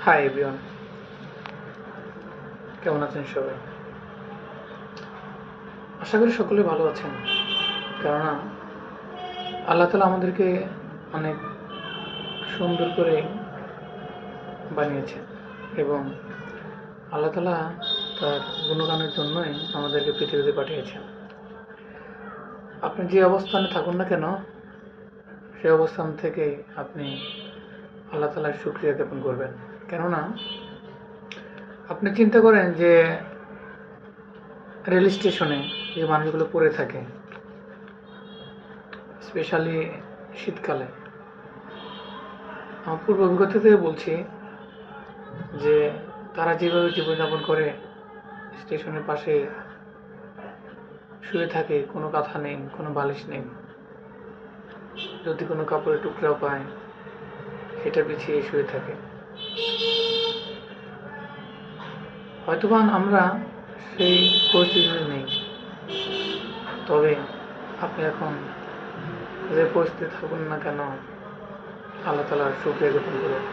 Hi everyone, কেমন আছেন সবাই? আশা করি সকলে ভালো আছেন। কেননা আল্লাহ তালা আমাদেরকে অনেক সুন্দর করে বানিয়েছেন এবং আল্লাহ তালা তার গুণগানের জন্যই আমাদেরকে পৃথিবীতে পাঠিয়েছেন। আপনি যে অবস্থানে থাকুন না কেন, সেই অবস্থান থেকে আপনি আল্লাহ তালার শুকরিয়া জ্ঞাপন করবেন। কেননা আপনি চিন্তা করেন যে রেল স্টেশনে যে মানুষগুলো পড়ে থাকে, স্পেশালি শীতকালে, আমার পূর্ব অভিজ্ঞতা থেকে বলছি যে তারা যেভাবে জীবনযাপন করে, স্টেশনের পাশে শুয়ে থাকে, কোনো কাঁথা নেই, কোনো বালিশ নেই, যদি কোনো কাপড়ের টুকরাও পায় সেটা বিছিয়ে শুয়ে থাকে। হয়তোবা আমরা সেই পরিস্থিতিতে নেই, তবে আপনি এখন যে পরিস্থিতি থাকুন না কেন, আল্লাহ তাআলার শুকরিয়া জ্ঞাপন করুন।